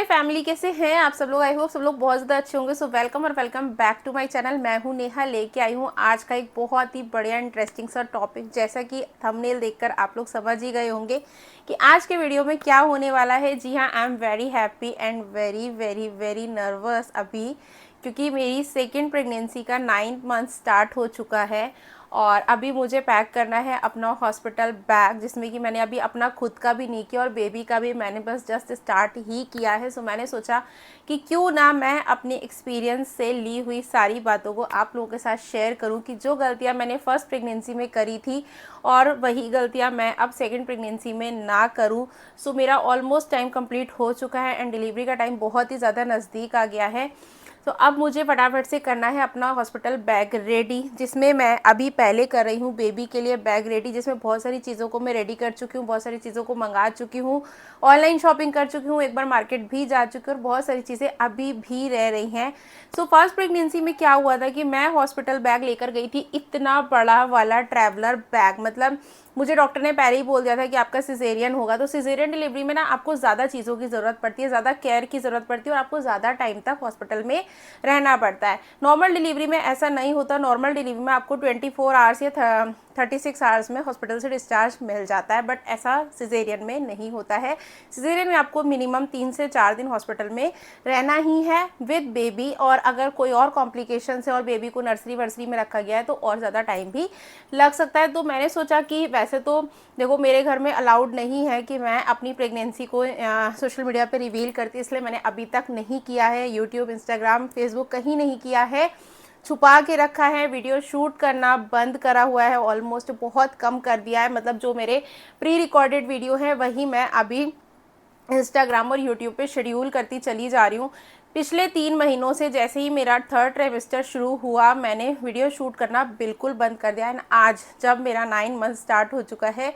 My family, कैसे हैं आप सब लोग। आई होप सब लोग बहुत ज़्यादा अच्छे होंगे। सो वेलकम और welcome back to my channel. मैं हूं नेहा, लेके आई हूं आज का एक बहुत ही बढ़िया इंटरेस्टिंग सा टॉपिक। जैसा कि थंबनेल देखकर आप लोग समझ ही गए होंगे कि आज के वीडियो में क्या होने वाला है। जी हाँ, I am very happy and very very very nervous अभी, क्योंकि मेरी सेकेंड प्रेगनेंसी का 9th मंथ स्टार्ट हो चुका है और अभी मुझे पैक करना है अपना हॉस्पिटल बैग, जिसमें कि मैंने अभी अपना खुद का भी नहीं किया और बेबी का भी मैंने बस जस्ट स्टार्ट ही किया है। सो मैंने सोचा कि क्यों ना मैं अपने एक्सपीरियंस से ली हुई सारी बातों को आप लोगों के साथ शेयर करूं कि जो गलतियां मैंने फर्स्ट प्रेगनेंसी में करी थी और वही गलतियां मैं अब सेकेंड प्रेगनेंसी में ना करूं। सो मेरा ऑलमोस्ट टाइम कंप्लीट हो चुका है एंड डिलीवरी का टाइम बहुत ही ज़्यादा नज़दीक आ गया है। तो अब मुझे फटाफट से करना है अपना हॉस्पिटल बैग रेडी, जिसमें मैं अभी पहले कर रही हूँ बेबी के लिए बैग रेडी, जिसमें बहुत सारी चीज़ों को मैं रेडी कर चुकी हूँ, बहुत सारी चीज़ों को मंगा चुकी हूँ, ऑनलाइन शॉपिंग कर चुकी हूँ, एक बार मार्केट भी जा चुकी हूँ और बहुत सारी चीज़ें अभी भी रह रही हैं। सो फर्स्ट प्रेगनेंसी में क्या हुआ था कि मैं हॉस्पिटल बैग लेकर गई थी, इतना बड़ा वाला ट्रैवलर बैग। मतलब मुझे डॉक्टर ने पहले ही बोल दिया था कि आपका सिजेरियन होगा। तो सिजेरियन डिलीवरी में ना आपको ज़्यादा चीज़ों की ज़रूरत पड़ती है, ज़्यादा केयर की ज़रूरत पड़ती है और आपको ज़्यादा टाइम तक हॉस्पिटल में रहना पड़ता है। नॉर्मल डिलीवरी में ऐसा नहीं होता। नॉर्मल डिलीवरी में आपको 24 आवर्स या 36 आवर्स में हॉस्पिटल से डिस्चार्ज मिल जाता है, बट ऐसा सिजेरियन में नहीं होता है। सिजेरियन में आपको मिनिमम 3 से 4 दिन हॉस्पिटल में रहना ही है विद बेबी, और अगर कोई और कॉम्प्लिकेशन है और बेबी को नर्सरी वर्सरी में रखा गया है तो और ज़्यादा टाइम भी लग सकता है। तो मैंने सोचा कि वैसे तो देखो मेरे घर में अलाउड नहीं है कि मैं अपनी प्रेगनेंसी को सोशल मीडिया पे रिवील करती, इसलिए मैंने अभी तक नहीं किया है। यूट्यूब, इंस्टाग्राम, फेसबुक कहीं नहीं किया है, छुपा के रखा है। वीडियो शूट करना बंद करा हुआ है, ऑलमोस्ट बहुत कम कर दिया है। मतलब जो मेरे प्री रिकॉर्डेड वीडियो हैं वही मैं अभी इंस्टाग्राम और यूट्यूब पे शेड्यूल करती चली जा रही हूँ। पिछले 3 महीनों से जैसे ही मेरा थर्ड ट्राइमेस्टर शुरू हुआ, मैंने वीडियो शूट करना बिल्कुल बंद कर दिया है। आज जब मेरा 9 मंथ स्टार्ट हो चुका है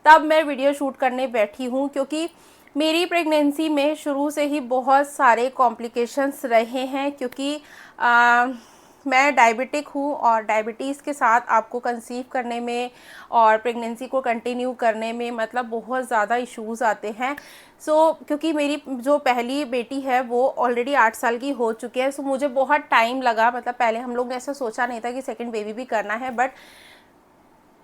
तब मैं वीडियो शूट करने बैठी हूँ, क्योंकि मेरी प्रेगनेंसी में शुरू से ही बहुत सारे कॉम्प्लिकेशंस रहे हैं। क्योंकि मैं डायबिटिक हूँ और डायबिटीज़ के साथ आपको कंसीव करने में और प्रेगनेंसी को कंटिन्यू करने में मतलब बहुत ज़्यादा इश्यूज़ आते हैं। क्योंकि मेरी जो पहली बेटी है वो ऑलरेडी 8 साल की हो चुकी है। मुझे बहुत टाइम लगा। मतलब पहले हम लोग ने ऐसा सोचा नहीं था कि सेकंड बेबी भी करना है, बट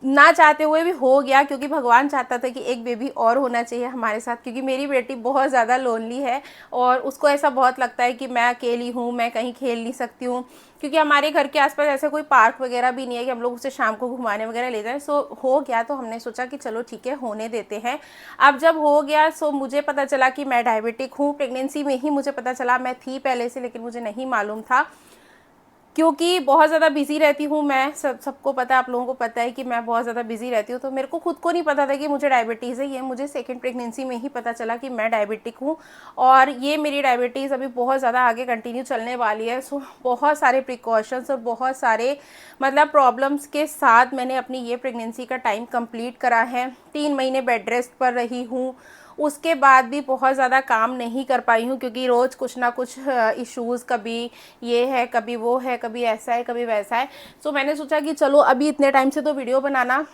ना चाहते हुए भी हो गया, क्योंकि भगवान चाहता था कि एक बेबी और होना चाहिए हमारे साथ। क्योंकि मेरी बेटी बहुत ज़्यादा लोनली है और उसको ऐसा बहुत लगता है कि मैं अकेली हूँ, मैं कहीं खेल नहीं सकती हूँ। क्योंकि हमारे घर के आसपास ऐसा कोई पार्क वगैरह भी नहीं है कि हम लोग उसे शाम को घुमाने वगैरह ले जाएं। हो गया तो हमने सोचा कि चलो ठीक है, होने देते हैं। अब जब हो गया मुझे पता चला कि मैं डायबिटिक हूँ। प्रेगनेंसी में ही मुझे पता चला, मैं थी पहले से लेकिन मुझे नहीं मालूम था, क्योंकि बहुत ज़्यादा बिजी रहती हूँ मैं। सबको पता है, आप लोगों को पता है कि मैं बहुत ज़्यादा बिजी रहती हूँ। तो मेरे को खुद को नहीं पता था कि मुझे डायबिटीज़ है। ये मुझे सेकंड प्रेगनेंसी में ही पता चला कि मैं डायबिटिक हूँ और ये मेरी डायबिटीज़ अभी बहुत ज़्यादा आगे कंटिन्यू चलने वाली है। बहुत सारे प्रिकॉशंस और बहुत सारे मतलब प्रॉब्लम्स के साथ मैंने अपनी ये प्रेगनेंसी का टाइम कंप्लीट करा है। 3 महीने बेड रेस्ट पर रही हूँ, उसके बाद भी बहुत ज़्यादा काम नहीं कर पाई हूँ, क्योंकि रोज़ कुछ ना कुछ इश्यूज़, कभी ये है, कभी वो है, कभी ऐसा है, कभी वैसा है। मैंने सोचा कि चलो अभी इतने टाइम से तो वीडियो बनाना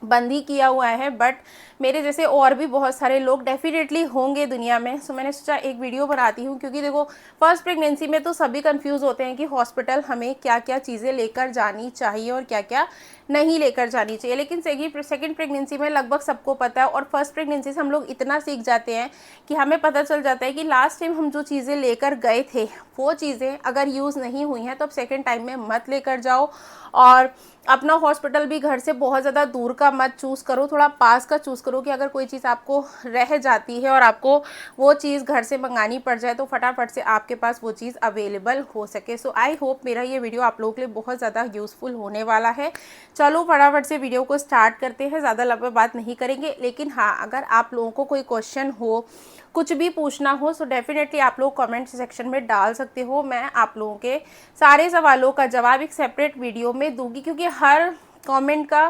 बंद ही किया हुआ है, बट मेरे जैसे और भी बहुत सारे लोग डेफिनेटली होंगे दुनिया में। मैंने सोचा एक वीडियो बनाती हूँ। क्योंकि देखो फर्स्ट प्रेगनेंसी में तो सभी कंफ्यूज होते हैं कि हॉस्पिटल हमें क्या क्या चीज़ें लेकर जानी चाहिए और क्या क्या नहीं लेकर जानी चाहिए, लेकिन सेकेंड प्रेगनेंसी में लगभग सबको पता है। और फर्स्ट प्रेगनेंसी से हम लोग इतना सीख जाते हैं कि हमें पता चल जाता है कि लास्ट टाइम हम जो चीज़ें लेकर गए थे वो चीज़ें अगर यूज़ नहीं हुई हैं तो अब सेकेंड टाइम में मत लेकर जाओ। और अपना हॉस्पिटल भी घर से बहुत ज़्यादा दूर का मत चूज़ करो, थोड़ा पास का चूज़ करो, कि अगर कोई चीज़ आपको रह जाती है और आपको वो चीज़ घर से मंगानी पड़ जाए तो फटाफट से आपके पास वो चीज़ अवेलेबल हो सके। आई होप मेरा ये वीडियो आप लोगों के लिए बहुत ज़्यादा यूज़फुल होने वाला है। चलो फटाफट से वीडियो को स्टार्ट करते हैं, ज़्यादा लंबा बात नहीं करेंगे। लेकिन हाँ, अगर आप लोगों को कोई क्वेश्चन हो, कुछ भी पूछना हो, डेफिनेटली आप लोग कमेंट सेक्शन में डाल सकते हो। मैं आप लोगों के सारे सवालों का जवाब एक सेपरेट वीडियो में दूंगी, क्योंकि हर कमेंट का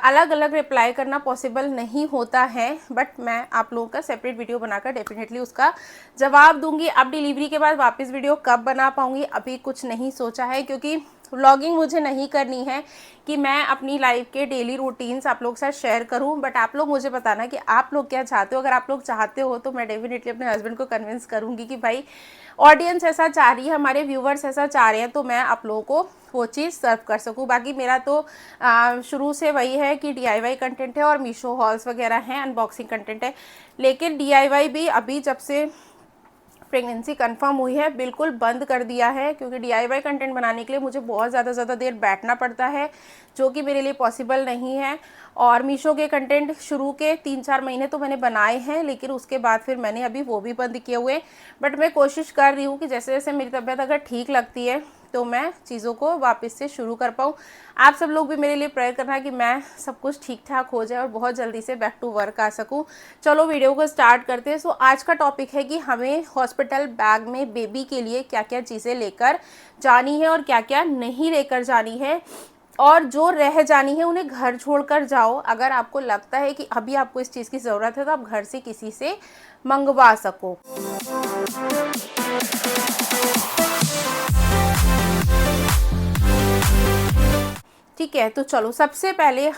अलग अलग रिप्लाई करना पॉसिबल नहीं होता है। बट मैं आप लोगों का सेपरेट वीडियो बनाकर डेफिनेटली उसका जवाब दूंगी। अब डिलीवरी के बाद वापस वीडियो कब बना पाऊंगी अभी कुछ नहीं सोचा है, क्योंकि व्लॉगिंग मुझे नहीं करनी है कि मैं अपनी लाइफ के डेली रूटीन्स आप लोग के साथ शेयर करूं, बट आप लोग मुझे बताना कि आप लोग क्या चाहते हो। अगर आप लोग चाहते हो तो मैं डेफिनेटली अपने हस्बैंड को कन्विंस करूंगी कि भाई ऑडियंस ऐसा चाह रही है, हमारे व्यूवर्स ऐसा चाह रहे हैं, तो मैं आप लोगों को वो चीज़ सर्व कर सकूं। बाकी मेरा तो शुरू से वही है कि DIY कंटेंट है और मीशो हॉल्स वगैरह हैं, अनबॉक्सिंग कंटेंट है। लेकिन DIY भी अभी जब से प्रेगनेंसी कंफर्म हुई है बिल्कुल बंद कर दिया है, क्योंकि DIY कंटेंट बनाने के लिए मुझे बहुत ज़्यादा देर बैठना पड़ता है, जो कि मेरे लिए पॉसिबल नहीं है। और मीशो के कंटेंट शुरू के 3-4 महीने तो मैंने बनाए हैं, लेकिन उसके बाद फिर मैंने अभी वो भी बंद किए हुए। बट मैं कोशिश कर रही हूँ कि जैसे जैसे मेरी तबीयत अगर ठीक लगती है तो मैं चीज़ों को वापस से शुरू कर पाऊँ। आप सब लोग भी मेरे लिए प्रेयर करना कि मैं सब कुछ ठीक ठाक हो जाए और बहुत जल्दी से बैक टू वर्क आ सकूँ। चलो वीडियो को स्टार्ट करते हैं। सो आज का टॉपिक है कि हमें हॉस्पिटल बैग में बेबी के लिए क्या क्या चीज़ें लेकर जानी है और क्या क्या नहीं लेकर जानी है, और जो रह जानी है उन्हें घर छोड़कर जाओ। अगर आपको लगता है कि अभी आपको इस चीज़ की ज़रूरत है तो आप घर से किसी से मंगवा सको। ठीक है, तो चलो सबसे पहले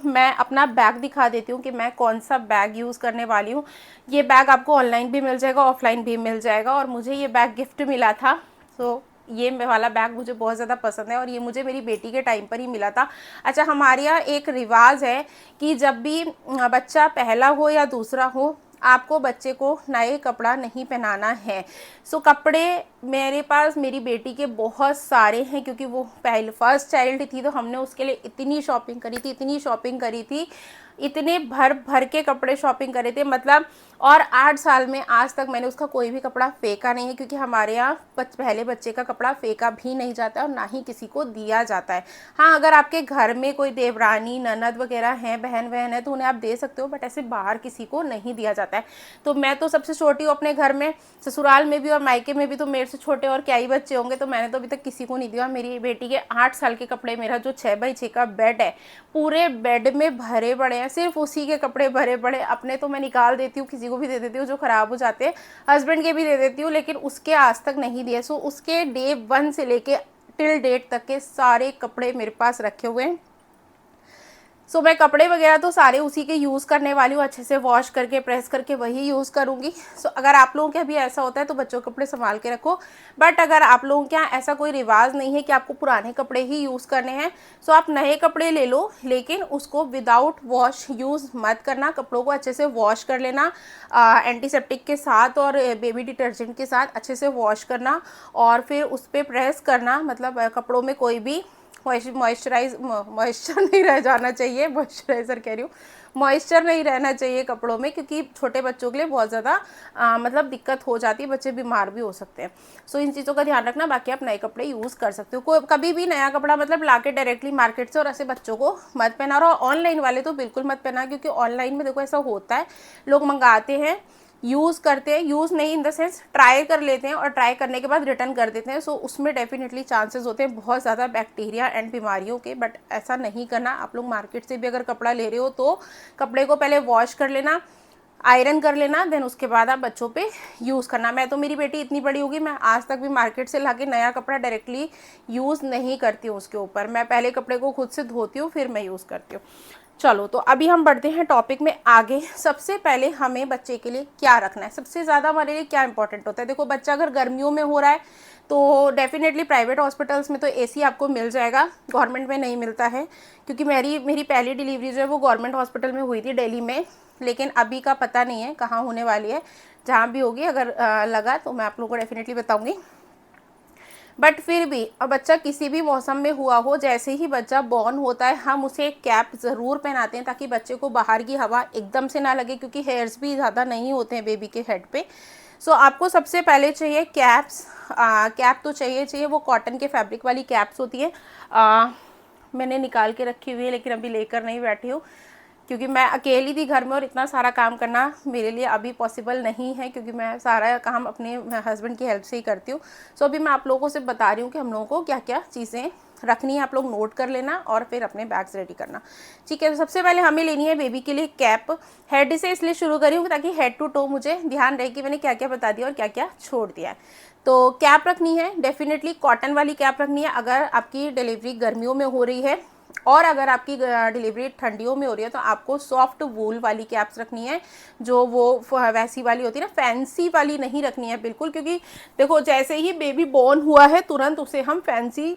मैं अपना बैग दिखा देती हूँ कि मैं कौन सा बैग यूज़ करने वाली हूँ। ये बैग आपको ऑनलाइन भी मिल जाएगा, ऑफलाइन भी मिल जाएगा, और मुझे ये बैग गिफ्ट मिला था। तो ये वाला बैग मुझे बहुत ज़्यादा पसंद है और ये मुझे मेरी बेटी के टाइम पर ही मिला था। अच्छा, हमारे यहाँ एक रिवाज है कि जब भी बच्चा पहला हो या दूसरा हो, आपको बच्चे को नए कपड़ा नहीं पहनाना है। सो कपड़े मेरे पास मेरी बेटी के बहुत सारे हैं, क्योंकि वो फर्स्ट चाइल्ड थी, तो हमने उसके लिए इतनी शॉपिंग करी थी, इतने भर भर के कपड़े शॉपिंग करे थे मतलब। और 8 साल में आज तक मैंने उसका कोई भी कपड़ा फेंका नहीं है, क्योंकि हमारे यहाँ पहले बच्चे का कपड़ा फेंका भी नहीं जाता है और ना ही किसी को दिया जाता है। हाँ, अगर आपके घर में कोई देवरानी ननद वगैरह हैं, बहन है, तो उन्हें आप दे सकते हो, बट ऐसे बाहर किसी को नहीं दिया जाता है। तो मैं तो सबसे छोटी हूँ अपने घर में, ससुराल में भी और मायके में भी तो मेरे से छोटे और क्या ही बच्चे होंगे, तो मैंने तो अभी तक किसी को नहीं दिया। मेरी बेटी के 8 साल के कपड़े, मेरा जो 6x6 का बेड है, पूरे बेड में भरे पड़े हैं, सिर्फ उसी के कपड़े भरे पड़े। अपने तो मैं निकाल देती हूँ, किसी को भी दे देती हूँ जो ख़राब हो जाते हैं, हस्बैंड के भी दे देती हूँ, लेकिन उसके आज तक नहीं दिए। सो उसके डे 1 से लेके टिल डेट तक के सारे कपड़े मेरे पास रखे हुए हैं। सो मैं कपड़े वगैरह तो सारे उसी के यूज़ करने वाली हूँ, अच्छे से वॉश करके प्रेस करके वही यूज़ करूँगी। सो अगर आप लोगों के भी ऐसा होता है तो बच्चों के कपड़े संभाल के रखो। बट अगर आप लोगों के यहाँ ऐसा कोई रिवाज नहीं है कि आपको पुराने कपड़े ही यूज़ करने हैं, सो आप नए कपड़े ले लो, लेकिन उसको विदाउट वॉश यूज़ मत करना। कपड़ों को अच्छे से वॉश कर लेना एंटीसेप्टिक के साथ और बेबी डिटर्जेंट के साथ अच्छे से वॉश करना, और फिर उस पर प्रेस करना। मतलब कपड़ों में कोई भी मॉइस्चर नहीं रह जाना चाहिए, मॉइस्चराइज़र कह रही हूँ, मॉइस्चर नहीं रहना चाहिए कपड़ों में, क्योंकि छोटे बच्चों के लिए बहुत ज़्यादा मतलब दिक्कत हो जाती है, बच्चे बीमार भी हो सकते हैं। सो इन चीज़ों का ध्यान रखना। बाकी आप नए कपड़े यूज़ कर सकते हो। कभी भी नया कपड़ा मतलब लाके डायरेक्टली मार्केट से और ऐसे बच्चों को मत पहना। और ऑनलाइन वाले तो बिल्कुल मत पहना, क्योंकि ऑनलाइन में देखो ऐसा होता है, लोग मंगाते हैं, यूज़ करते हैं, यूज़ नहीं इन द सेंस ट्राई कर लेते हैं और ट्राई करने के बाद रिटर्न कर देते हैं। सो उसमें डेफिनेटली चांसेस होते हैं बहुत ज़्यादा बैक्टीरिया एंड बीमारियों के। बट ऐसा नहीं करना। आप लोग मार्केट से भी अगर कपड़ा ले रहे हो तो कपड़े को पहले वॉश कर लेना, आयरन कर लेना, देन उसके बाद आप बच्चों पे यूज़ करना। मैं तो, मेरी बेटी इतनी बड़ी होगी, मैं आज तक भी मार्केट से लाके नया कपड़ा डायरेक्टली यूज़ नहीं करती हूँ उसके ऊपर। मैं पहले कपड़े को खुद से धोती हूँ, फिर मैं यूज़ करती हूँ। चलो, तो अभी हम बढ़ते हैं टॉपिक में आगे। सबसे पहले हमें बच्चे के लिए क्या रखना है, सबसे ज़्यादा हमारे लिए क्या इंपॉर्टेंट होता है। देखो, बच्चा अगर गर्मियों में हो रहा है तो डेफिनेटली प्राइवेट हॉस्पिटल्स में तो एसी आपको मिल जाएगा, गवर्नमेंट में नहीं मिलता है। क्योंकि मेरी पहली डिलीवरी जो है वो गवर्नमेंट हॉस्पिटल में हुई थी, दिल्ली में, लेकिन अभी का पता नहीं है कहाँ होने वाली है। जहाँ भी होगी, अगर लगा तो मैं आप लोगों को डेफिनेटली बताऊँगी। बट फिर भी अब बच्चा किसी भी मौसम में हुआ हो, जैसे ही बच्चा बॉर्न होता है हम उसे एक कैप ज़रूर पहनाते हैं, ताकि बच्चे को बाहर की हवा एकदम से ना लगे, क्योंकि हेयर्स भी ज़्यादा नहीं होते हैं बेबी के हेड पे। सो आपको सबसे पहले चाहिए कैप्स। कैप तो चाहिए, वो कॉटन के फैब्रिक वाली कैप्स होती है। मैंने निकाल के रखी हुई है, लेकिन अभी लेकर नहीं बैठी हूँ, क्योंकि मैं अकेली थी घर में और इतना सारा काम करना मेरे लिए अभी पॉसिबल नहीं है, क्योंकि मैं सारा काम अपने हस्बैंड की हेल्प से ही करती हूँ। सो अभी मैं आप लोगों से बता रही हूँ कि हम लोगों को क्या क्या चीज़ें रखनी है आप लोग नोट कर लेना और फिर अपने बैग्स रेडी करना। ठीक है, तो सबसे पहले हमें लेनी है बेबी के लिए कैप। हेड से इसलिए शुरू करी हूँ ताकि हेड टू टो मुझे ध्यान रहे कि मैंने क्या क्या बता दिया और क्या क्या छोड़ दिया है। तो कैप रखनी है, डेफिनेटली कॉटन वाली कैप रखनी है अगर आपकी डिलीवरी गर्मियों में हो रही है, और अगर आपकी डिलीवरी ठंडियों में हो रही है तो आपको सॉफ्ट वूल वाली कैप्स रखनी है, जो वो वैसी वाली होती है ना, फैंसी वाली नहीं रखनी है बिल्कुल, क्योंकि देखो जैसे ही बेबी बॉर्न हुआ है तुरंत उसे हम फैंसी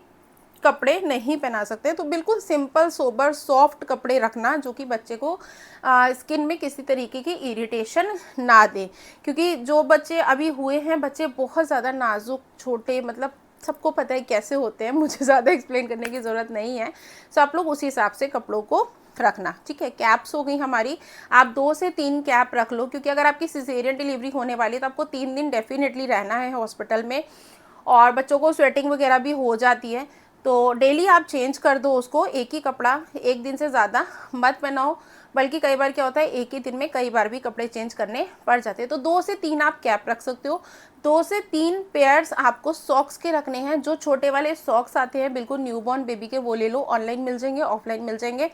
कपड़े नहीं पहना सकते। तो बिल्कुल सिंपल सोबर सॉफ्ट कपड़े रखना जो कि बच्चे को स्किन में किसी तरीके की इरिटेशन ना दे, क्योंकि जो बच्चे अभी हुए हैं बच्चे बहुत ज़्यादा नाजुक छोटे, मतलब सबको पता है कैसे होते हैं, मुझे ज़्यादा एक्सप्लेन करने की ज़रूरत नहीं है। तो आप लोग उसी हिसाब से कपड़ों को रखना। ठीक है, कैप्स हो गई हमारी, आप 2 से 3 कैप रख लो, क्योंकि अगर आपकी सिजेरियन डिलीवरी होने वाली है तो आपको 3 दिन डेफिनेटली रहना है हॉस्पिटल में, और बच्चों को स्वेटिंग वगैरह भी हो जाती है, तो डेली आप चेंज कर दो उसको। एक ही कपड़ा एक दिन से ज़्यादा मत पहनाओ, बल्कि कई बार क्या होता है एक ही दिन में कई बार भी कपड़े चेंज करने पड़ जाते हैं। तो 2 से 3 आप कैप रख सकते हो। 2 से 3 पेयर्स आपको सॉक्स के रखने हैं, जो छोटे वाले सॉक्स आते हैं बिल्कुल न्यूबॉर्न बेबी के, वो ले लो, ऑनलाइन मिल जाएंगे, ऑफलाइन मिल जाएंगे।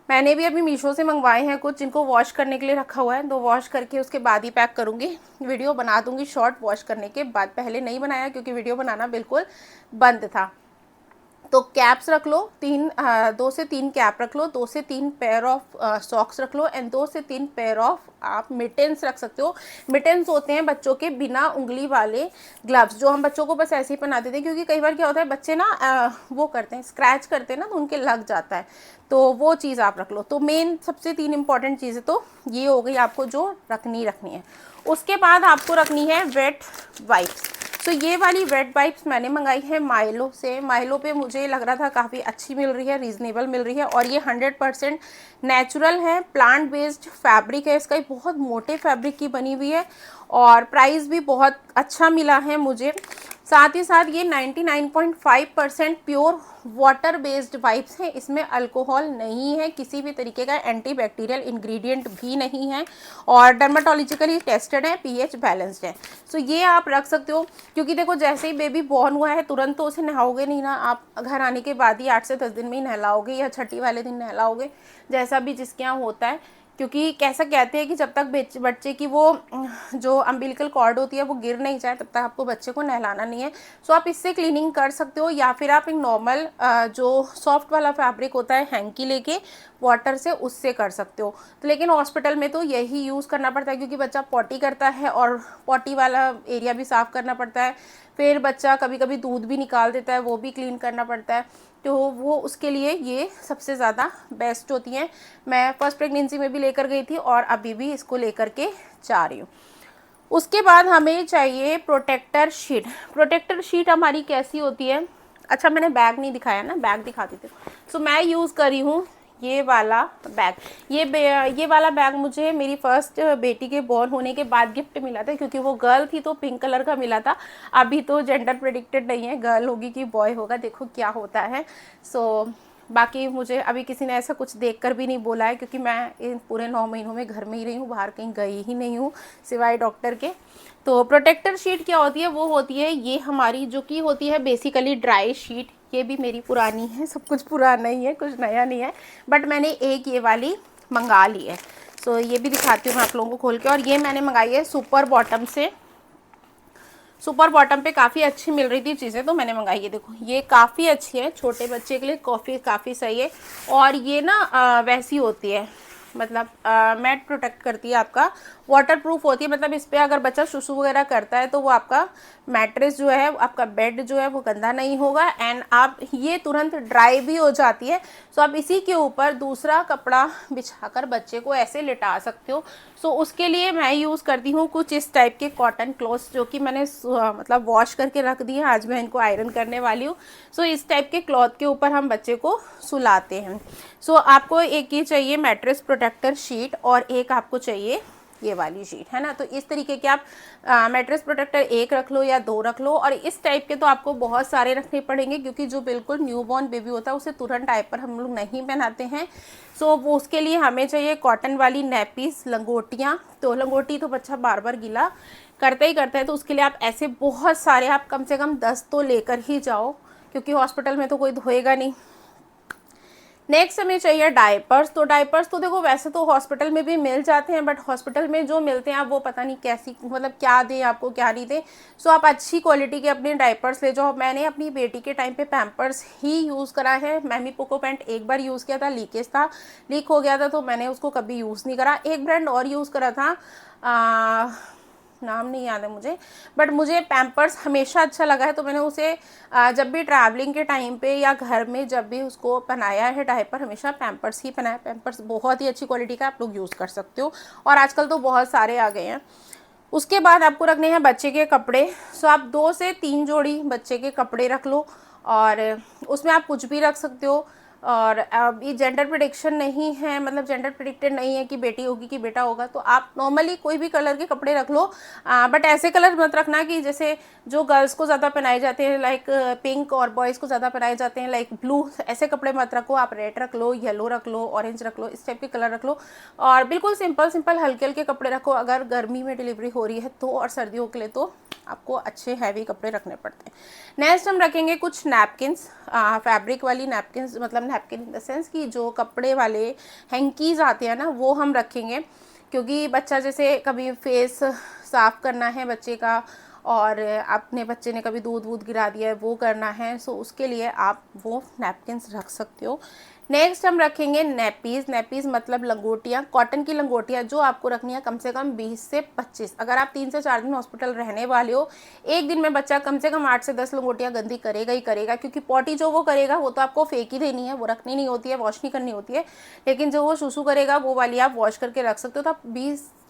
मैंने भी अभी मीशो से मंगवाए हैं कुछ, जिनको वॉश करने के लिए रखा हुआ है, तो वॉश करके उसके बाद ही पैक करूँगी। वीडियो बना दूँगी शॉर्ट वॉश करने के बाद, पहले नहीं बनाया क्योंकि वीडियो बनाना बिल्कुल बंद था। तो कैप्स रख लो, 2 से 3 कैप रख लो, 2 से 3 पेयर ऑफ सॉक्स रख लो, एंड 2 से 3 पेयर ऑफ आप मिटेंस रख सकते हो। मिटेंस होते हैं बच्चों के बिना उंगली वाले ग्लव्स, जो हम बच्चों को बस ऐसे ही पहना देते हैं, क्योंकि कई बार क्या होता है बच्चे ना वो करते हैं, स्क्रैच करते हैं ना, तो उनके लग जाता है, तो वो चीज़ आप रख लो। तो मेन सबसे 3 इंपॉर्टेंट चीज़ें तो ये हो गई आपको जो रखनी है। उसके बाद आपको रखनी है वेट वाइप्स। तो ये वाली वेट वाइप्स मैंने मंगाई है माइलो से। माइलो पे मुझे लग रहा था काफ़ी अच्छी मिल रही है, रीज़नेबल मिल रही है, और ये 100% नेचुरल है, प्लांट बेस्ड फैब्रिक है इसका, बहुत मोटे फैब्रिक की बनी हुई है, और प्राइस भी बहुत अच्छा मिला है मुझे। साथ ही साथ ये 99.5% प्योर वाटर बेस्ड वाइप्स हैं, इसमें अल्कोहल नहीं है, किसी भी तरीके का एंटीबैक्टीरियल इंग्रेडिएंट भी नहीं है, और डर्माटोलॉजिकली टेस्टेड है, पीएच बैलेंस्ड है। सो ये आप रख सकते हो, क्योंकि देखो जैसे ही बेबी बॉर्न हुआ है तुरंत तो उसे नहाओगे नहीं ना, आप घर आने के बाद ही 8 से 10 दिन में ही नहलाओगे, या छठी वाले दिन नहलाओगे, जैसा भी जिसके यहाँ होता है, क्योंकि कैसा कहते हैं कि जब तक बच्चे की वो जो अम्बिलिकल कॉर्ड होती है वो गिर नहीं जाए तब तक आपको बच्चे को नहलाना नहीं है। सो आप इससे क्लीनिंग कर सकते हो, या फिर आप एक नॉर्मल जो सॉफ्ट वाला फैब्रिक होता है हैंकी लेके वाटर से, उससे कर सकते हो। तो लेकिन हॉस्पिटल में तो यही यूज़ करना पड़ता है, क्योंकि बच्चा पॉटी करता है और पॉटी वाला एरिया भी साफ़ करना पड़ता है, फिर बच्चा कभी कभी दूध भी निकाल देता है, वो भी क्लीन करना पड़ता है, तो वो उसके लिए ये सबसे ज़्यादा बेस्ट होती हैं। मैं फर्स्ट प्रेगनेंसी में भी लेकर गई थी और अभी भी इसको लेकर के जा रही हूँ। उसके बाद हमें चाहिए प्रोटेक्टर शीट। प्रोटेक्टर शीट हमारी कैसी होती है, अच्छा मैंने बैग नहीं दिखाया ना, बैग दिखाती थी। सो मैं यूज़ करी हूँ ये वाला बैग। ये वाला बैग मुझे मेरी फर्स्ट बेटी के बॉर्न होने के बाद गिफ्ट मिला था, क्योंकि वो गर्ल थी तो पिंक कलर का मिला था। अभी तो जेंडर प्रेडिक्टेड नहीं है, गर्ल होगी कि बॉय होगा, देखो क्या होता है। सो बाकी मुझे अभी किसी ने ऐसा कुछ देखकर भी नहीं बोला है, क्योंकि मैं इन पूरे 9 महीनों में घर में ही रही हूँ, बाहर कहीं गई ही नहीं हूँ सिवाय डॉक्टर के। तो प्रोटेक्टर शीट क्या होती है, वो होती है ये हमारी, जो कि होती है बेसिकली ड्राई शीट। ये भी मेरी पुरानी है, सब कुछ पुराना ही है, कुछ नया नहीं है, बट मैंने एक ये वाली मंगा ली है। सो ये भी दिखाती हूँ मैं आप लोगों को खोल के, और ये मैंने मंगाई है सुपर बॉटम से। सुपर बॉटम पे काफ़ी अच्छी मिल रही थी चीज़ें, तो मैंने मंगाई है। देखो ये काफ़ी अच्छी है, छोटे बच्चे के लिए काफ़ी सही है, और ये ना वैसी होती है, मतलब मैट प्रोटेक्ट करती है, आपका वाटर प्रूफ होती है, मतलब इस पर अगर बच्चा सुसु वगैरह करता है तो वो आपका मैट्रेस जो है, आपका बेड जो है वो गंदा नहीं होगा, एंड आप ये तुरंत ड्राई भी हो जाती है। सो आप इसी के ऊपर दूसरा कपड़ा बिछाकर बच्चे को ऐसे लिटा सकते हो। सो उसके लिए मैं यूज़ करती हूँ कुछ इस टाइप के कॉटन क्लॉथ्स, जो कि मैंने मतलब वॉश करके रख दिए, आज मैं इनको आयरन करने वाली हूँ। सो इस टाइप के क्लॉथ के ऊपर हम बच्चे को सुलाते हैं। सो आपको एक ये चाहिए मैट्रेस प्रोटेक्टर शीट, और एक आपको चाहिए ये वाली शीट, है ना। तो इस तरीके के आप मैट्रेस प्रोटेक्टर एक रख लो या 2 रख लो, और इस टाइप के तो आपको बहुत सारे रखने पड़ेंगे, क्योंकि जो बिल्कुल न्यूबॉर्न बेबी होता है उसे तुरंत डायपर हम लोग नहीं पहनाते हैं। सो वो उसके लिए हमें चाहिए कॉटन वाली नैपीस, लंगोटियाँ। तो लंगोटी तो बच्चा बार बार गीला करता ही करता है, तो उसके लिए आप ऐसे बहुत सारे, आप कम से कम 10 तो लेकर ही जाओ, क्योंकि हॉस्पिटल में तो कोई धोएगा नहीं। नेक्स्ट हमें चाहिए डायपर्स। तो डायपर्स तो देखो वैसे तो हॉस्पिटल में भी मिल जाते हैं, बट हॉस्पिटल में जो मिलते हैं आप वो पता नहीं कैसी, मतलब क्या दें आपको क्या नहीं दें। सो आप अच्छी क्वालिटी के अपने डायपर्स ले जाओ। मैंने अपनी बेटी के टाइम पे पैम्पर्स ही यूज़ करा है। मैमी पोको पैंट एक बार यूज़ किया था, लीकेज था, लीक हो गया था, तो मैंने उसको कभी यूज़ नहीं करा। एक ब्रांड और यूज़ करा था, नाम नहीं याद है मुझे, बट मुझे पैम्पर्स हमेशा अच्छा लगा है, तो मैंने उसे जब भी ट्रैवलिंग के टाइम पे या घर में जब भी उसको पहनाया है डायपर, हमेशा पैम्पर्स ही पहनाया। पैम्पर्स बहुत ही अच्छी क्वालिटी का आप लोग यूज़ कर सकते हो, और आजकल तो बहुत सारे आ गए हैं। उसके बाद आपको रखने हैं बच्चे के कपड़े। सो आप 2 से 3 जोड़ी बच्चे के कपड़े रख लो, और उसमें आप कुछ भी रख सकते हो। और अब ये जेंडर प्रिडिक्शन नहीं है, मतलब जेंडर प्रिडिक्टेड नहीं है कि बेटी होगी कि बेटा होगा, तो आप नॉर्मली कोई भी कलर के कपड़े रख लो। बट ऐसे कलर मत रखना कि जैसे जो गर्ल्स को ज़्यादा पहनाए जाते हैं लाइक पिंक, और बॉयज़ को ज़्यादा पहनाए जाते हैं लाइक ब्लू, ऐसे कपड़े मत रखो। आप रेड रख लो, येलो रख लो, ऑरेंज रख लो, इस टाइप के कलर रख लो। और बिल्कुल सिंपल सिंपल हल्के हल्के कपड़े रखो अगर गर्मी में डिलीवरी हो रही है तो, और सर्दियों के लिए तो आपको अच्छे हैवी कपड़े रखने पड़ते हैं। नेक्स्ट हम रखेंगे कुछ नैपकिन्स, फैब्रिक वाली नैपकिन्स, मतलब नैपकिन इन द सेंस कि जो कपड़े वाले हैंकीज़ आते हैं ना, वो हम रखेंगे। क्योंकि बच्चा जैसे कभी फेस साफ़ करना है बच्चे का, और अपने बच्चे ने कभी दूध वूध गिरा दिया है वो करना है, सो उसके लिए आप वो नैपकिन्स रख सकते हो। नेक्स्ट हम रखेंगे नैपीज़। नैपीज़ मतलब लंगोटियाँ, कॉटन की लंगोटियाँ, जो आपको रखनी है कम से कम 20 से 25। अगर आप 3 से 4 दिन हॉस्पिटल रहने वाले हो, एक दिन में बच्चा कम से कम 8 से 10 लंगोटियाँ गंदी करेगा ही करेगा, क्योंकि पॉटी जो वो करेगा वो तो आपको फेंक ही देनी है, वो रखनी नहीं होती है, वॉश नहीं करनी होती है। लेकिन जो वो सूसू करेगा वो वाली आप वॉश करके रख सकते हो। तो आप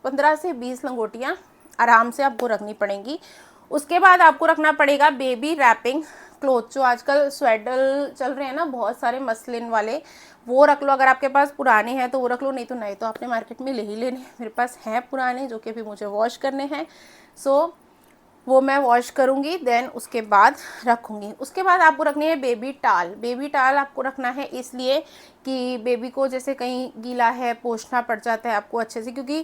15 से 20 लंगोटियाँ आराम से आपको रखनी पड़ेंगी। उसके बाद आपको रखना पड़ेगा बेबी रैपिंग क्लोथ, जो आजकल स्वेडल चल रहे हैं ना बहुत सारे मसलिन वाले, वो रख लो। अगर आपके पास पुराने हैं तो वो रख लो, नहीं तो नहीं तो आपने मार्केट में ले ही लेने। मेरे पास हैं पुराने जो कि अभी मुझे वॉश करने हैं, सो वो मैं वॉश करूँगी, देन उसके बाद रखूँगी। उसके बाद आपको रखनी है बेबी टाल। बेबी टाल आपको रखना है इसलिए कि बेबी को जैसे कहीं गीला है पोंछना पड़ जाता है आपको अच्छे से, क्योंकि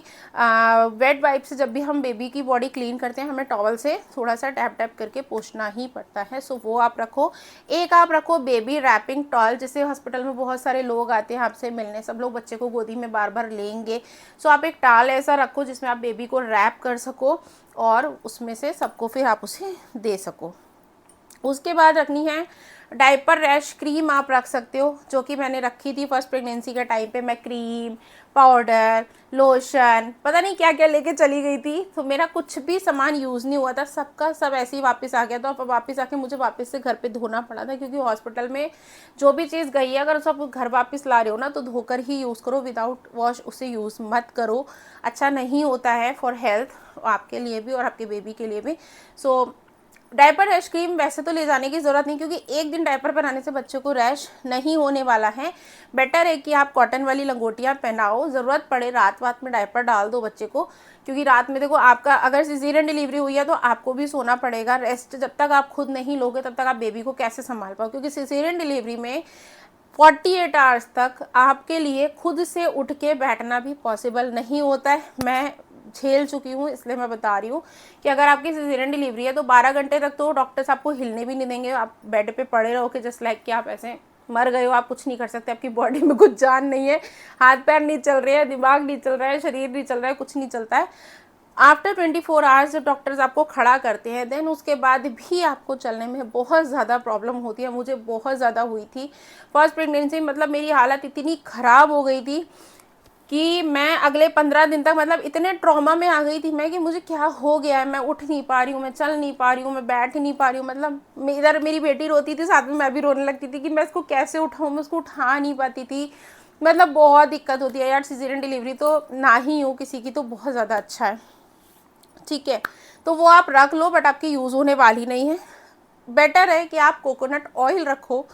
वेट वाइप से जब भी हम बेबी की बॉडी क्लीन करते हैं हमें टॉवल से थोड़ा सा टैप टैप करके पोंछना ही पड़ता है। सो वो आप रखो। एक आप रखो बेबी रैपिंग टॉल। जैसे हॉस्पिटल में बहुत सारे लोग आते हैं आपसे मिलने, सब लोग बच्चे को गोदी में बार बार लेंगे, सो आप एक टाल ऐसा रखो जिसमें आप बेबी को रैप कर सको, और उसमें से सबको फिर आप उसे दे सको। उसके बाद रखनी है डायपर रैश क्रीम। आप रख सकते हो, जो कि मैंने रखी थी फर्स्ट प्रेगनेंसी के टाइम पे। मैं क्रीम, पाउडर, लोशन, पता नहीं क्या क्या लेके चली गई थी, तो मेरा कुछ भी सामान यूज़ नहीं हुआ था, सबका सब ऐसे ही वापस आ गया था। अब वापस आके मुझे वापस से घर पे धोना पड़ा था, क्योंकि हॉस्पिटल में जो भी चीज़ गई है अगर सब घर वापस ला रहे हो ना तो धोकर ही यूज़ करो, विदाउट वॉश उसे यूज़ मत करो। अच्छा नहीं होता है फॉर हेल्थ, आपके लिए भी और आपके बेबी के लिए भी। सो डायपर रैश क्रीम वैसे तो ले जाने की ज़रूरत नहीं, क्योंकि एक दिन डायपर पहनाने से बच्चे को रैश नहीं होने वाला है। बेटर है कि आप कॉटन वाली लंगोटियाँ पहनाओ, ज़रूरत पड़े रात वात में डायपर डाल दो बच्चे को, क्योंकि रात में देखो आपका अगर सिजेरियन डिलीवरी हुई है तो आपको भी सोना पड़ेगा। रेस्ट जब तक आप खुद नहीं लोगे तब तक आप बेबी को कैसे संभाल पाओ, क्योंकि सिजेरियन डिलीवरी में 48 आवर्स तक आपके लिए खुद से उठ के बैठना भी पॉसिबल नहीं होता है। मैं झेल चुकी हूँ, इसलिए मैं बता रही हूँ कि अगर आपकी सिजेरियन डिलीवरी है तो 12 घंटे तक तो डॉक्टर्स आपको हिलने भी नहीं देंगे। आप बेड पे पड़े रहोगे जस्ट लाइक कि आप ऐसे मर गए हो, आप कुछ नहीं कर सकते, आपकी बॉडी में कुछ जान नहीं है, हाथ पैर नहीं चल रहे हैं, दिमाग नहीं चल रहा है, शरीर नहीं चल रहा है, कुछ नहीं चलता है। आफ्टर 24 आवर्स जब डॉक्टर्स आपको खड़ा करते हैं, देन उसके बाद भी आपको चलने में बहुत ज़्यादा प्रॉब्लम होती है। मुझे बहुत ज़्यादा हुई थी फर्स्ट प्रेगनेंसी, मतलब मेरी हालत इतनी ख़राब हो गई थी कि मैं अगले 15 दिन तक मतलब इतने ट्रॉमा में आ गई थी मैं कि मुझे क्या हो गया है, मैं उठ नहीं पा रही हूँ, मैं चल नहीं पा रही हूँ, मैं बैठ नहीं पा रही हूँ। मतलब इधर मेरी बेटी रोती थी, साथ में मैं भी रोने लगती थी कि मैं इसको कैसे उठाऊँ, मैं उसको उठा नहीं पाती थी। मतलब बहुत दिक्कत होती है यार। सिजेरियन डिलीवरी तो ना ही हो किसी की तो बहुत ज़्यादा अच्छा है, ठीक है। तो वो आप रख लो, बट आपकी यूज़ होने वाली नहीं है। बेटर है कि आप कोकोनट ऑयल रखो।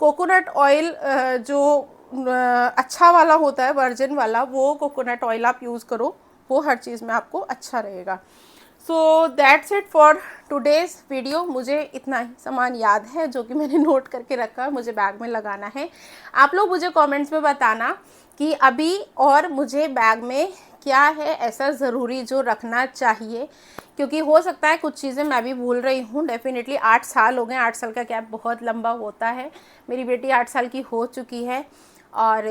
कोकोनट ऑयल जो अच्छा वाला होता है, वर्जिन वाला, वो कोकोनट ऑयल आप यूज़ करो, वो हर चीज़ में आपको अच्छा रहेगा। So that's it for today's video. मुझे इतना ही सामान याद है जो कि मैंने नोट करके रखा है, मुझे बैग में लगाना है। आप लोग मुझे कमेंट्स में बताना कि अभी और मुझे बैग में क्या है ऐसा ज़रूरी जो रखना चाहिए, क्योंकि हो सकता है कुछ चीज़ें मैं भी भूल रही हूँ। डेफिनेटली 8 साल हो गए, 8 साल का गैप बहुत लंबा होता है। मेरी बेटी 8 साल की हो चुकी है और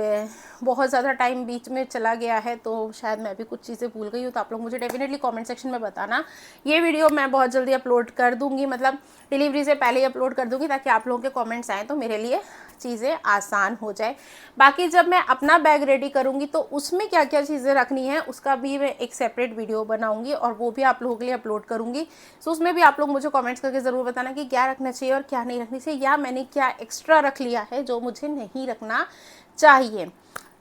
बहुत ज़्यादा टाइम बीच में चला गया है, तो शायद मैं भी कुछ चीज़ें भूल गई हूँ। तो आप लोग मुझे डेफिनेटली कमेंट सेक्शन में बताना। ये वीडियो मैं बहुत जल्दी अपलोड कर दूँगी, मतलब डिलीवरी से पहले ही अपलोड कर दूँगी, ताकि आप लोगों के कमेंट्स आएँ तो मेरे लिए चीज़ें आसान हो जाए। बाकी जब मैं अपना बैग रेडी करूँगी तो उसमें क्या क्या चीज़ें रखनी है उसका भी मैं एक सेपरेट वीडियो बनाऊँगी और वो भी आप लोगों के लिए अपलोड करूँगी। सो उसमें भी आप लोग मुझे कमेंट्स करके ज़रूर बताना कि क्या रखना चाहिए और क्या नहीं रखनी चाहिए, या मैंने क्या एक्स्ट्रा रख लिया है जो मुझे नहीं रखना चाहिए।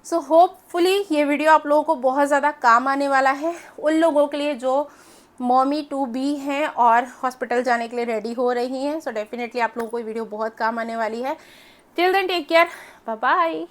सो होपफुली ये वीडियो आप लोगों को बहुत ज़्यादा काम आने वाला है, उन लोगों के लिए जो मॉमी टू बी हैं और हॉस्पिटल जाने के लिए रेडी हो रही हैं। सो डेफिनेटली आप लोगों को ये वीडियो बहुत काम आने वाली है। Till then take care, bye bye.